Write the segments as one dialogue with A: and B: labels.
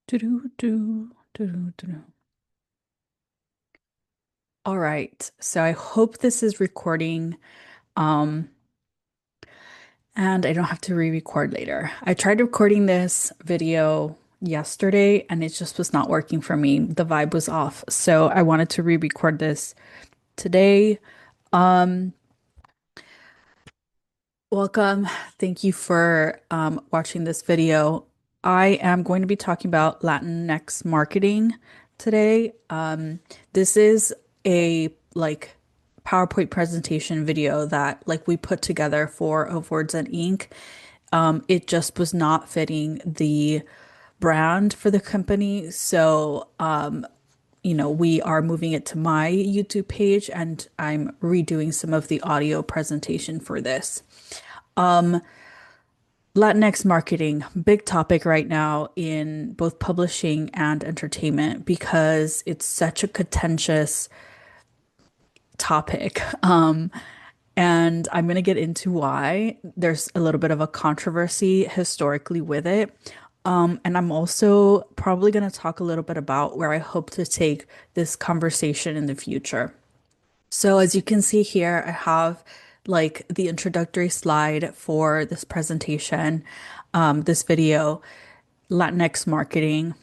A: Doo-doo, doo, doo-doo, doo-doo. All right. So I hope this is recording, um, and I don't have to re-record later. I tried recording this video yesterday and it just was not working for me. The vibe was off. So I wanted to re-record this today. Um, Welcome. Thank you for watching this video. I am going to be talking about Latinx marketing today. This is a PowerPoint presentation video that we put together for of Words and Ink. It just was not fitting the brand for the company. So we are moving it to my YouTube page and I'm redoing some of the audio presentation for this. Latinx marketing, big topic right now in both publishing and entertainment because it's such a contentious topic. And I'm going to get into why there's a little bit of a controversy historically with it. And I'm also probably going to talk a little bit about where I hope to take this conversation in the future. So as you can see here, I have the introductory slide for this presentation, this video, Latinx marketing.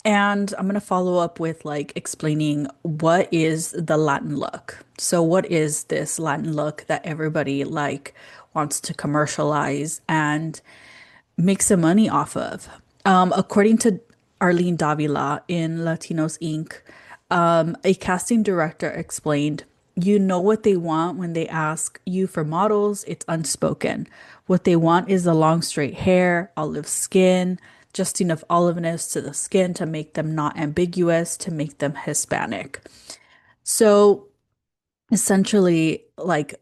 A: And I'm going to follow up with explaining what is the Latin look. So what is this Latin look that everybody wants to commercialize and make some money off of? According to Arlene Davila in Latinos Inc., a casting director explained, you know what they want when they ask you for models, it's unspoken. What they want is the long straight hair, olive skin, just enough oliveness to the skin to make them not ambiguous, to make them Hispanic. So essentially,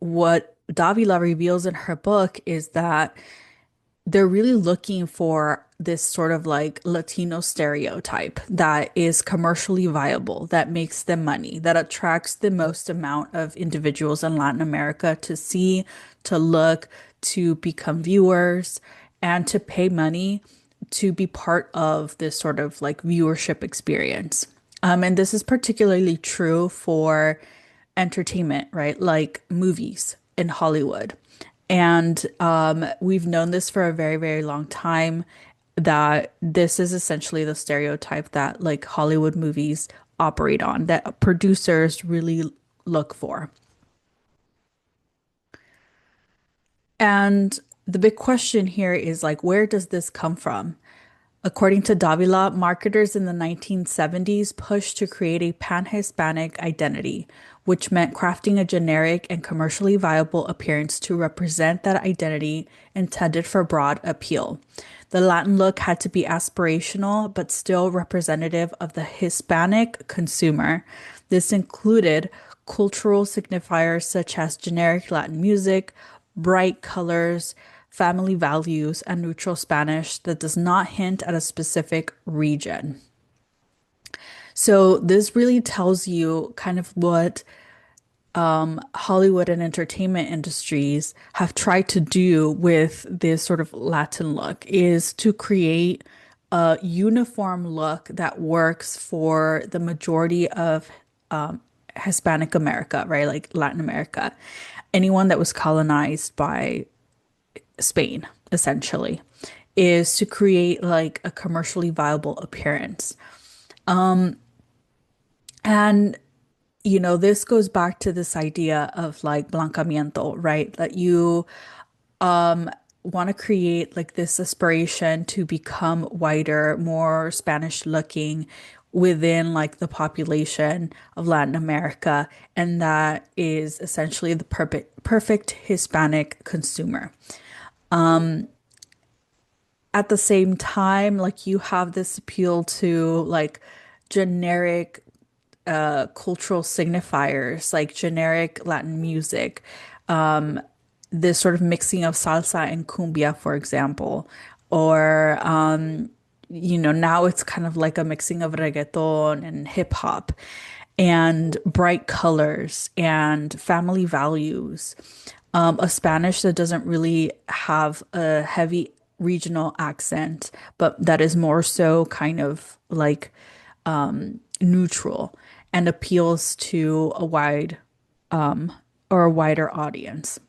A: what Davila reveals in her book is that they're really looking for this sort of Latino stereotype that is commercially viable, that makes them money, that attracts the most amount of individuals in Latin America to see, to look, to become viewers, and to pay money to be part of this sort of viewership experience. And this is particularly true for entertainment, right? Like movies in Hollywood. And we've known this for a very, very long time that this is essentially the stereotype that Hollywood movies operate on, that producers really look for. And the big question here is where does this come from? According to Davila, marketers in the 1970s pushed to create a pan-Hispanic identity, which meant crafting a generic and commercially viable appearance to represent that identity intended for broad appeal. The Latin look had to be aspirational, but still representative of the Hispanic consumer. This included cultural signifiers such as generic Latin music, bright colors, family values, and neutral Spanish that does not hint at a specific region. So this really tells you kind of what Hollywood and entertainment industries have tried to do with this sort of Latin look is to create a uniform look that works for the majority of Hispanic America, right? Like Latin America, anyone that was colonized by Spain, essentially, is to create a commercially viable appearance. And this goes back to this idea of blancamiento, right? That you want to create this aspiration to become whiter, more Spanish looking within the population of Latin America. And that is essentially the perfect Hispanic consumer. At the same time, you have this appeal to generic cultural signifiers, like generic Latin music, this sort of mixing of salsa and cumbia, for example, or now it's kind of like a mixing of reggaeton and hip hop, and bright colors and family values. A Spanish that doesn't really have a heavy regional accent, but that is more so kind of like neutral and appeals to a wide or a wider audience.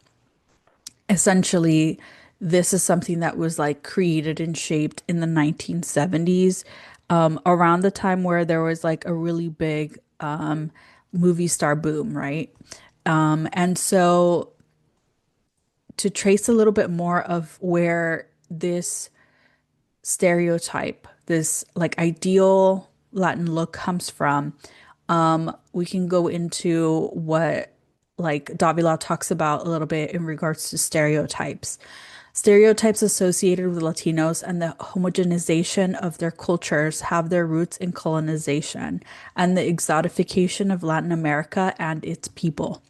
A: Essentially, this is something that was like created and shaped in the 1970s, around the time where there was like a really big movie star boom, right? And so to trace a little bit more of where this stereotype, this like ideal Latin look comes from, we can go into what like Davila talks about a little bit in regards to stereotypes. Stereotypes associated with Latinos and the homogenization of their cultures have their roots in colonization and the exotification of Latin America and its people.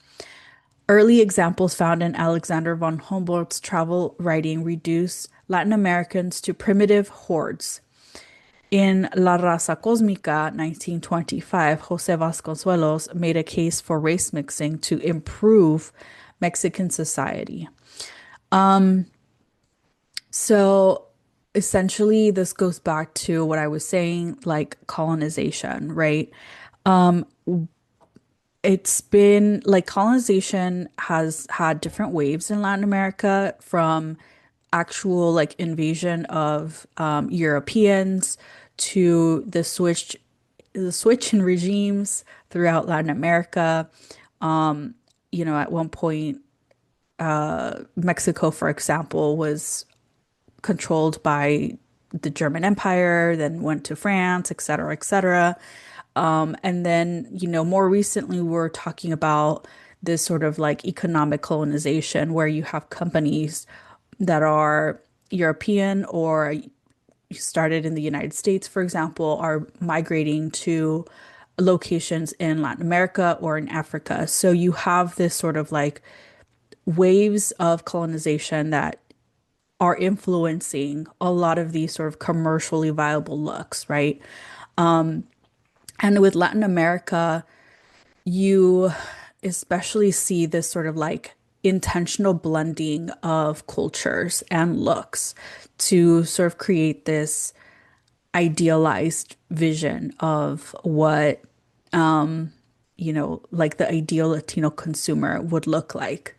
A: Early examples found in Alexander von Humboldt's travel writing reduce Latin Americans to primitive hordes. In La Raza Cósmica, 1925, José Vasconcelos made a case for race mixing to improve Mexican society. So essentially, this goes back to what I was saying, like colonization, right? It's been like colonization has had different waves in Latin America from actual like invasion of Europeans to the switch in regimes throughout Latin America. At one point, Mexico, for example, was controlled by the German Empire, then went to France, et cetera, et cetera. And then, more recently, we're talking about this sort of like economic colonization where you have companies that are European or started in the United States, for example, are migrating to locations in Latin America or in Africa. So you have this sort of like waves of colonization that are influencing a lot of these sort of commercially viable looks, right? And with Latin America, you especially see this sort of like intentional blending of cultures and looks to sort of create this idealized vision of what, like the ideal Latino consumer would look like.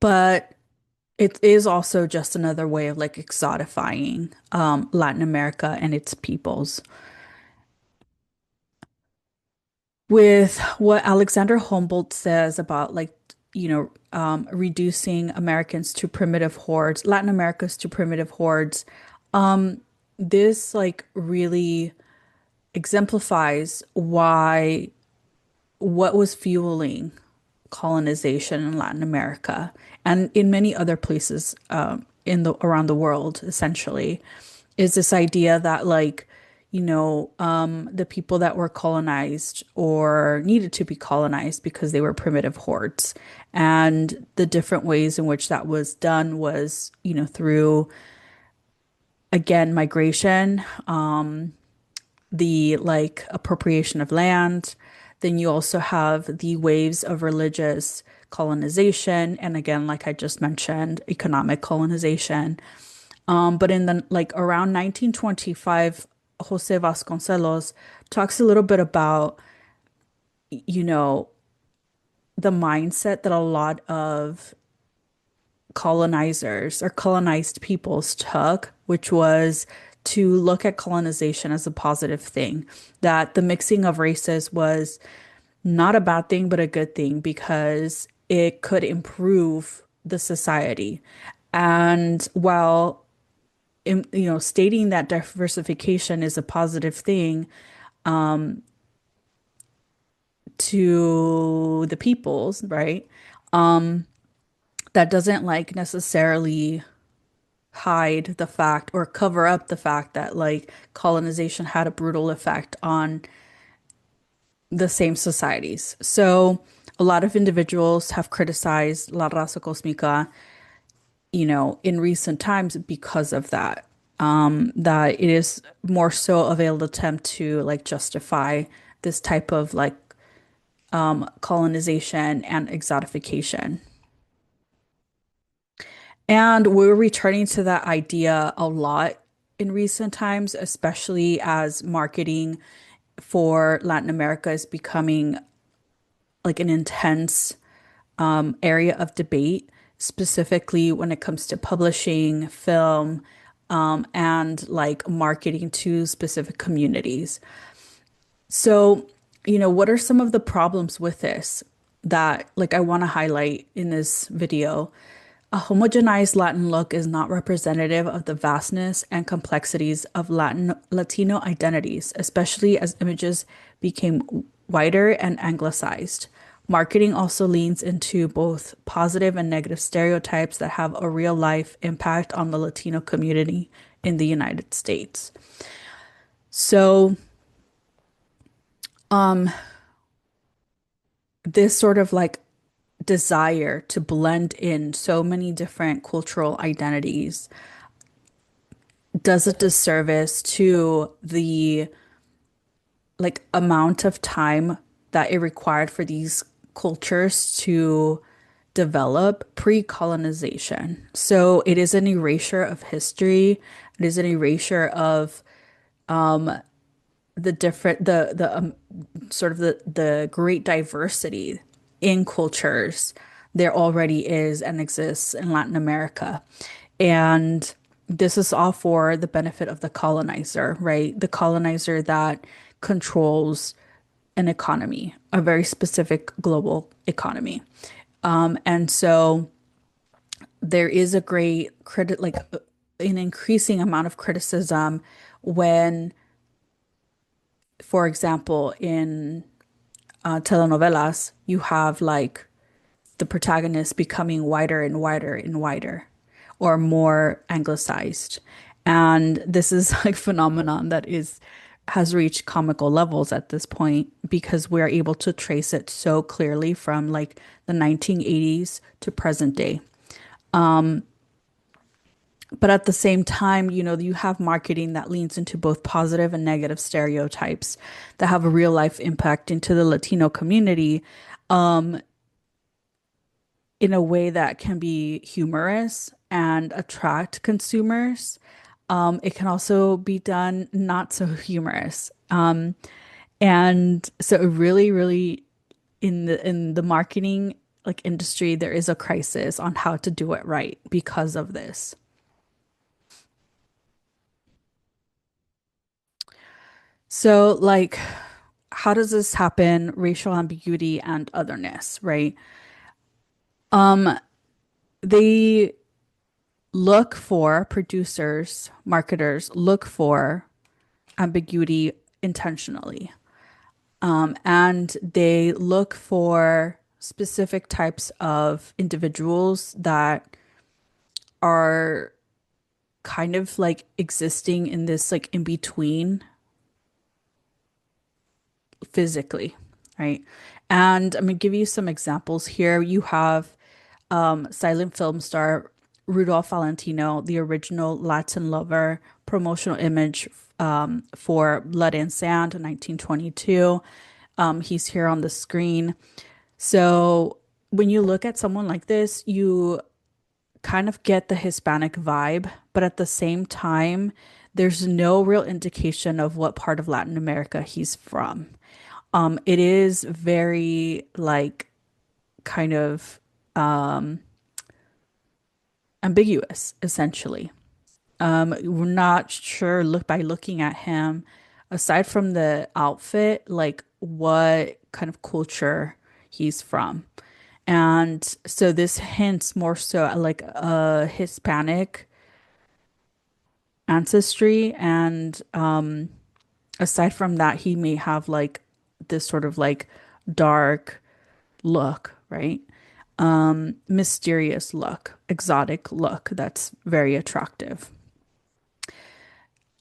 A: But it is also just another way of like exotifying Latin America and its peoples. With what Alexander Humboldt says about like, reducing Americans to primitive hordes, Latin Americans to primitive hordes, this like really exemplifies why what was fueling colonization in Latin America and in many other places in the around the world, essentially, is this idea that like, the people that were colonized or needed to be colonized because they were primitive hordes. And the different ways in which that was done was, through again, migration, the like appropriation of land. Then you also have the waves of religious colonization. And again, like I just mentioned, economic colonization. But in the like around 1925, Jose Vasconcelos talks a little bit about, you know, the mindset that a lot of colonizers or colonized peoples took, which was to look at colonization as a positive thing, that the mixing of races was not a bad thing, but a good thing because it could improve the society. And while stating that diversification is a positive thing to the peoples, right? That doesn't like necessarily hide the fact or cover up the fact that like colonization had a brutal effect on the same societies. So a lot of individuals have criticized La Raza Cosmica, in recent times because of that. That it is more so a veiled attempt to like justify this type of like colonization and exotification. And we're returning to that idea a lot in recent times, especially as marketing for Latin America is becoming like an intense area of debate, specifically when it comes to publishing, film, and like marketing to specific communities. So, what are some of the problems with this that like I want to highlight in this video? A homogenized Latin look is not representative of the vastness and complexities of Latino identities, especially as images became wider and anglicized. Marketing also leans into both positive and negative stereotypes that have a real life impact on the Latino community in the United States. So, this sort of like desire to blend in so many different cultural identities does a disservice to the like amount of time that it required for these cultures to develop pre-colonization. So it is an erasure of history. It is an erasure of the different the sort of the great diversity in cultures there already is and exists in Latin America. And this is all for the benefit of the colonizer, right? The colonizer that controls an economy, a very specific global economy. And so there is a great like an increasing amount of criticism when, for example, in telenovelas, you have like the protagonist becoming whiter and whiter and whiter or more anglicized. And this is like phenomenon that is has reached comical levels at this point because we're able to trace it so clearly from like the 1980s to present day. But at the same time, you have marketing that leans into both positive and negative stereotypes that have a real life impact into the Latino community in a way that can be humorous and attract consumers. It can also be done not so humorous. And so it really, really in the marketing like industry, there is a crisis on how to do it right because of this. So like how does this happen? Racial ambiguity and otherness, right? They look for producers, marketers look for ambiguity intentionally. And they look for specific types of individuals that are kind of like existing in this like in between physically, right? And I'm gonna give you some examples here. You have silent film star Rudolph Valentino, the original Latin lover, promotional image for Blood and Sand, 1922. He's here on the screen. So when you look at someone like this, you kind of get the Hispanic vibe, but at the same time, there's no real indication of what part of Latin America he's from. It is very like kind of ambiguous, essentially. We're not sure look by looking at him, aside from the outfit, like what kind of culture he's from. And so this hints more so at like a Hispanic ancestry. And aside from that, he may have like this sort of like dark look, right? Mysterious look, exotic look that's very attractive.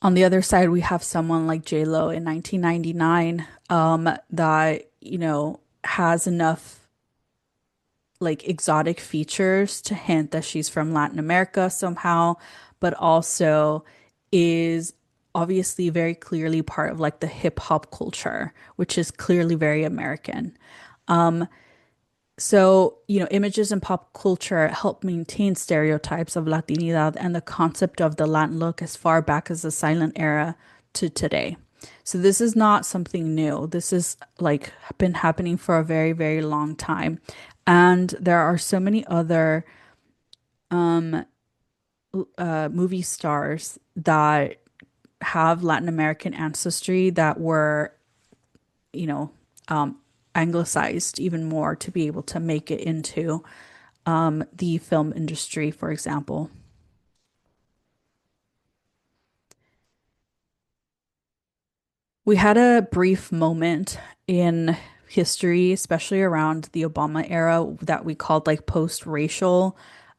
A: On the other side, we have someone like J-Lo in 1999 that, has enough like exotic features to hint that she's from Latin America somehow, but also is obviously very clearly part of like the hip hop culture, which is clearly very American. So, images in pop culture help maintain stereotypes of Latinidad and the concept of the Latin look as far back as the silent era to today. So, this is not something new. This is like been happening for a very, very long time. And there are so many other movie stars that have Latin American ancestry that were, you know, um, anglicized even more to be able to make it into the film industry, for example. We had a brief moment in history, especially around the Obama era, that we called like post-racial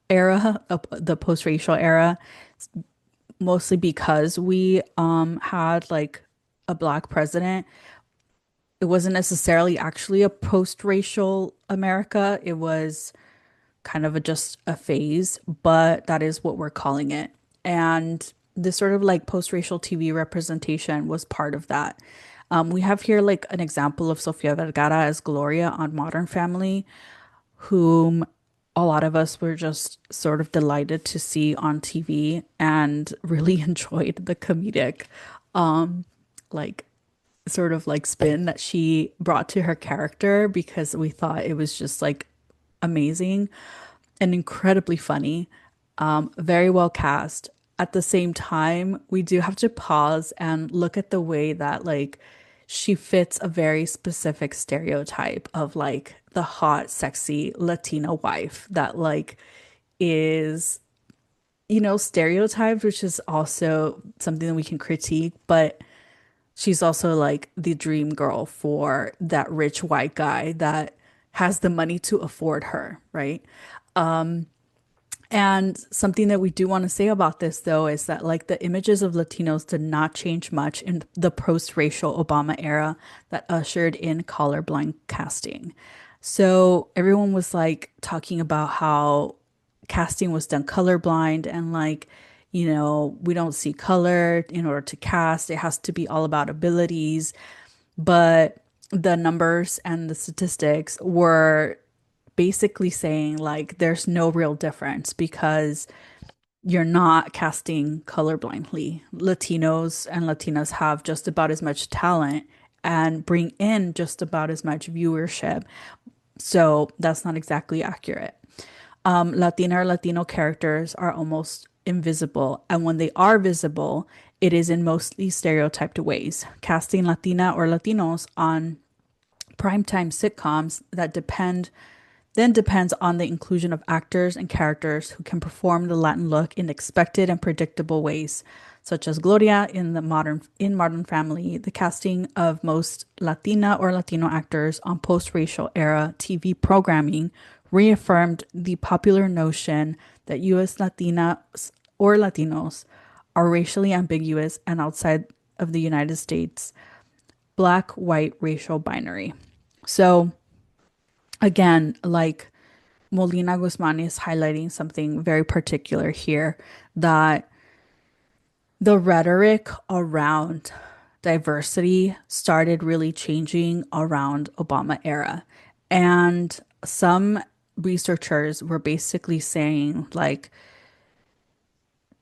A: era, the post-racial era, mostly because we had like a black president. It wasn't necessarily actually a post-racial America. It was kind of just a phase, but that is what we're calling it. And this sort of like post-racial TV representation was part of that. We have here like an example of Sofia Vergara as Gloria on Modern Family, whom a lot of us were just sort of delighted to see on TV and really enjoyed the comedic, like sort of like spin that she brought to her character because we thought it was just like amazing and incredibly funny, very well cast. At the same time, we do have to pause and look at the way that like she fits a very specific stereotype of like the hot, sexy Latina wife that like is, stereotyped, which is also something that we can critique, but she's also like the dream girl for that rich white guy that has the money to afford her, right? And something that we do want to say about this, though, is that like the images of Latinos did not change much in the post-racial Obama era that ushered in colorblind casting. So everyone was like talking about how casting was done colorblind and like, we don't see color in order to cast. It has to be all about abilities. But the numbers and the statistics were basically saying like there's no real difference because you're not casting colorblindly. Latinos and Latinas have just about as much talent and bring in just about as much viewership. So that's not exactly accurate. Latina or Latino characters are almost invisible. And when they are visible, it is in mostly stereotyped ways. Casting Latina or Latinos on primetime sitcoms depends on the inclusion of actors and characters who can perform the Latin look in expected and predictable ways, such as Gloria in Modern Family. The casting of most Latina or Latino actors on post-racial era TV programming reaffirmed the popular notion that US Latinas or Latinos are racially ambiguous and outside of the United States black white racial binary. So again, like Molina Guzman is highlighting something very particular here, that the rhetoric around diversity started really changing around Obama era. And some researchers were basically saying like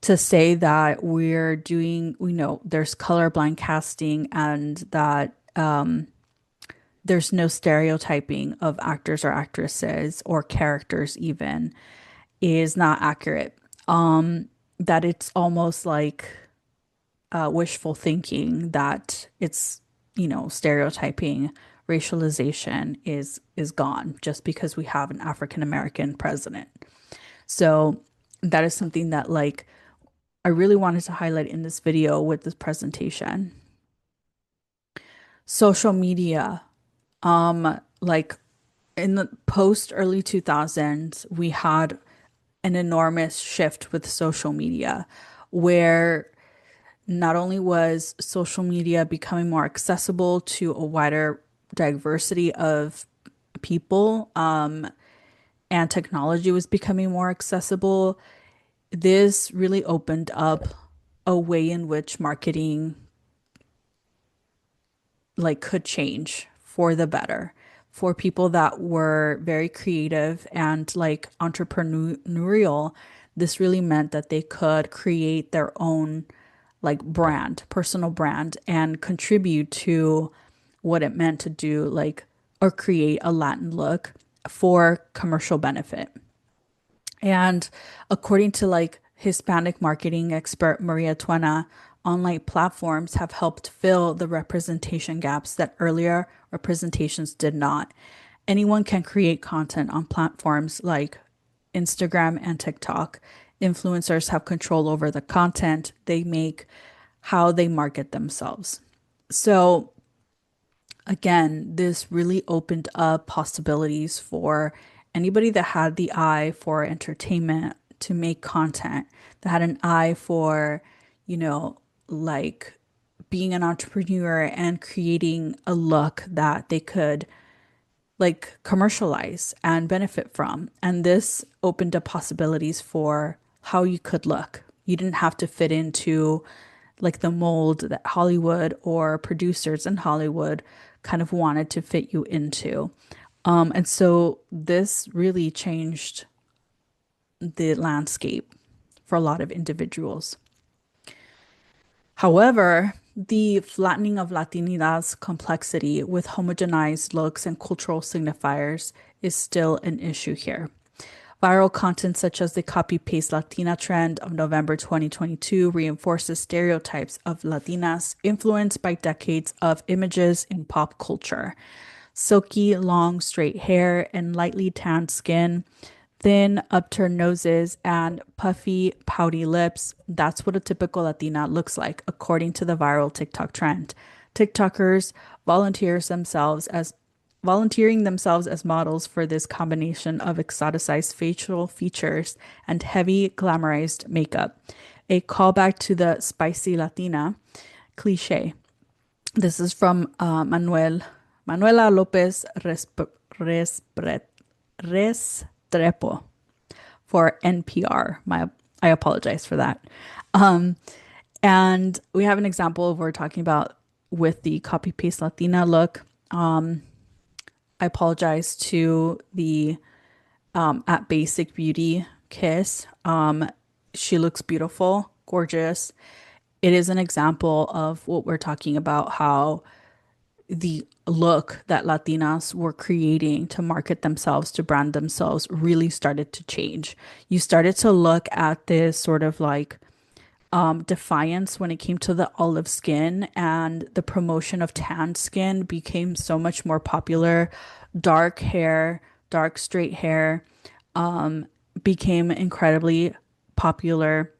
A: to say that we know there's colorblind casting and that there's no stereotyping of actors or actresses or characters even is not accurate. That it's almost like wishful thinking that it's, stereotyping, racialization is gone just because we have an African American president. So that is something that like I really wanted to highlight in this video with this presentation. Social media, like in the post early 2000s, we had an enormous shift with social media where not only was social media becoming more accessible to a wider diversity of people, and technology was becoming more accessible, this really opened up a way in which marketing like could change for the better for people that were very creative and like entrepreneurial. This really meant that they could create their own like brand, personal brand, and contribute to what it meant to do like or create a Latin look for commercial benefit. And according to like Hispanic marketing expert Maria Tuena, online platforms have helped fill the representation gaps that earlier representations did not. Anyone can create content on platforms like Instagram and TikTok. Influencers have control over the content they make, how they market themselves. So again, this really opened up possibilities for anybody that had the eye for entertainment to make content, that had an eye for, you know, like being an entrepreneur and creating a look that they could like commercialize and benefit from. And this opened up possibilities for how you could look. You didn't have to fit into like the mold that Hollywood or producers in Hollywood kind of wanted to fit you into. And so this really changed the landscape for a lot of individuals. However, the flattening of Latinidad's complexity with homogenized looks and cultural signifiers is still an issue here. Viral content such as the copy paste Latina trend of November 2022 reinforces stereotypes of Latinas influenced by decades of images in pop culture. Silky, long, straight hair and lightly tanned skin, thin, upturned noses, and puffy, pouty lips. That's what a typical Latina looks like, according to the viral TikTok trend. TikTokers volunteers themselves as volunteering themselves as models for this combination of exoticized facial features and heavy glamorized makeup. A callback to the spicy Latina cliche. This is from Manuela Lopez Restrepo for NPR. I apologize for that. Um, and we have an example of what we're talking about with the copy paste Latina look. I apologize to the at Basic Beauty Kiss. She looks beautiful, gorgeous. It is an example of what we're talking about, how the look that Latinas were creating to market themselves, to brand themselves, really started to change. You started to look at this sort of like defiance when it came to the olive skin, and the promotion of tanned skin became so much more popular. Dark hair, dark straight hair became incredibly popular.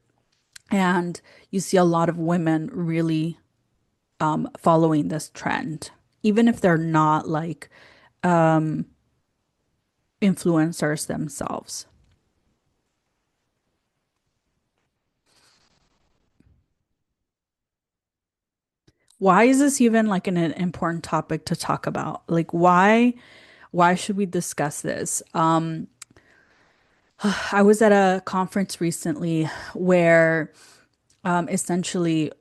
A: And you see a lot of women really following this trend, even if they're not like influencers themselves. Why is this even like an important topic to talk about? Like why should we discuss this? I was at a conference recently where essentially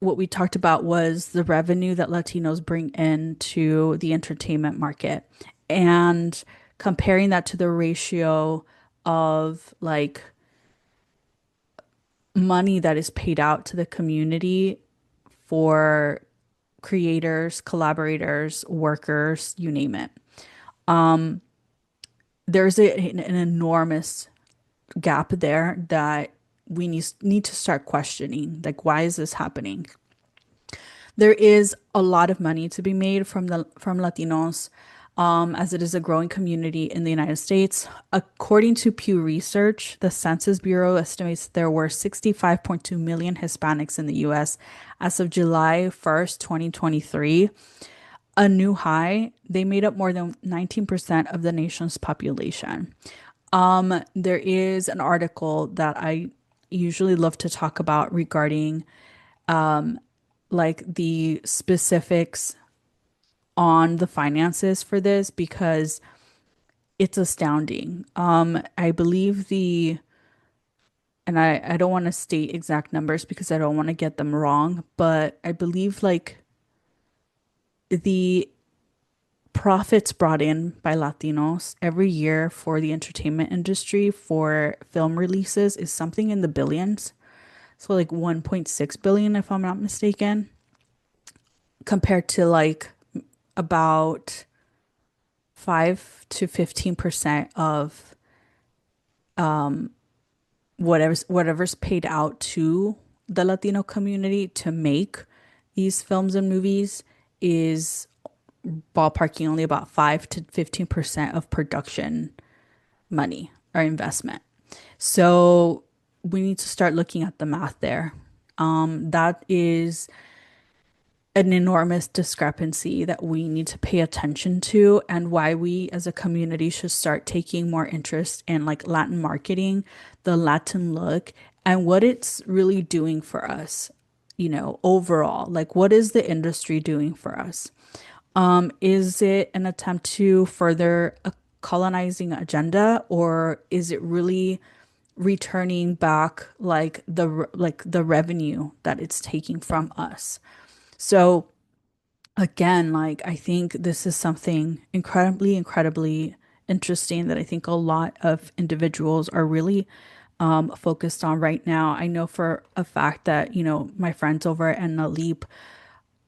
A: what we talked about was the revenue that Latinos bring into the entertainment market and comparing that to the ratio of like money that is paid out to the community for creators, collaborators, workers, you name it. There's an enormous gap there that we need to start questioning. Like, why is this happening? There is a lot of money to be made from Latinos, as it is a growing community in the United States. According to Pew Research, the Census Bureau estimates there were 65.2 million Hispanics in the U.S. as of July 1st, 2023, a new high. They made up more than 19% of the nation's population. There is an article that I usually love to talk about regarding like the specifics on the finances for this because it's astounding. I believe and I don't want to state exact numbers because I don't want to get them wrong, but I believe like the profits brought in by Latinos every year for the entertainment industry for film releases is something in the billions. So like 1.6 billion if I'm not mistaken, compared to like about 5 to 15% of whatever's paid out to the Latino community to make these films and movies is ballparking only about 5 to 15% of production money or investment. So we need to start looking at the math there. That is an enormous discrepancy that we need to pay attention to, and why we as a community should start taking more interest in like Latin marketing, the Latin look, and what it's really doing for us, overall. Like, what is the industry doing for us? Is it an attempt to further a colonizing agenda, or is it really returning back like the revenue that it's taking from us? So again, like I think this is something incredibly interesting that I think a lot of individuals are really focused on right now. I know for a fact that, my friends over at Enna Leap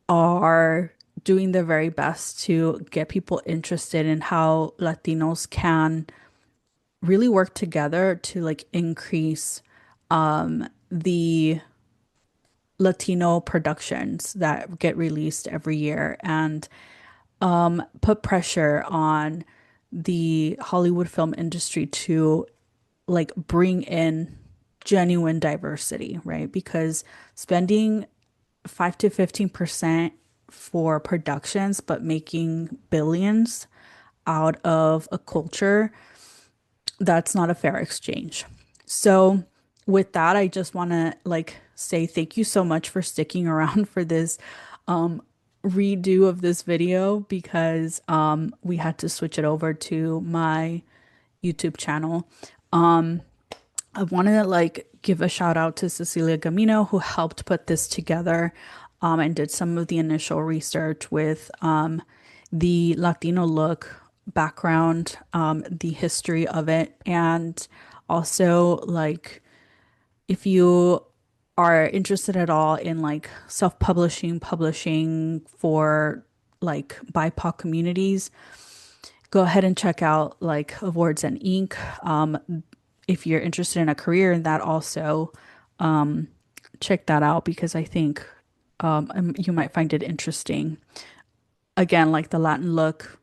A: are doing their very best to get people interested in how Latinos can really work together to like increase the Latino productions that get released every year, and put pressure on the Hollywood film industry to like bring in genuine diversity, right? Because spending 5 to 15% for productions, but making billions out of a culture, that's not a fair exchange. So, with that, I just want to like say thank you so much for sticking around for this um, redo of this video, because we had to switch it over to my YouTube channel. I want to like give a shout out to Cecilia Gamino, who helped put this together and did some of the initial research with the Latino look background, the history of it, and also like if you are interested at all in like self-publishing, publishing for like BIPOC communities, go ahead and check out like Awards and Ink. If you're interested in a career in that, also check that out, because I think you might find it interesting. Again, like the Latin look,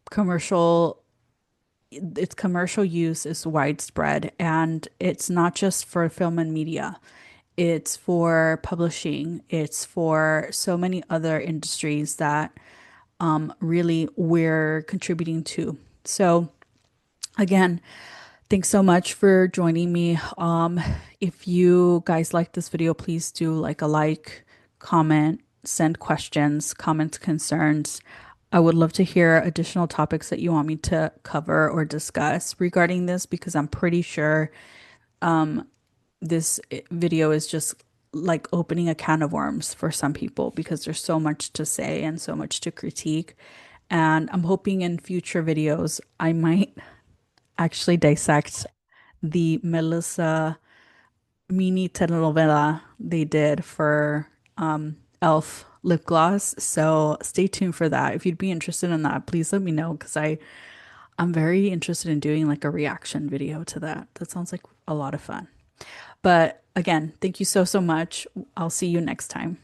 A: commercial, its commercial use is widespread, and it's not just for film and media. It's for publishing. It's for so many other industries that really we're contributing to. So again, thanks so much for joining me. If you guys like this video, please do like, comment, send questions, comments, concerns. I would love to hear additional topics that you want me to cover or discuss regarding this, because I'm pretty sure this video is just like opening a can of worms for some people, because there's so much to say and so much to critique. And I'm hoping in future videos I might actually dissect the Melissa mini telenovela they did for Elf lip gloss. So stay tuned for that. If you'd be interested in that, please let me know, because I'm very interested in doing like a reaction video to that. That sounds like a lot of fun. But again, thank you so much. I'll see you next time.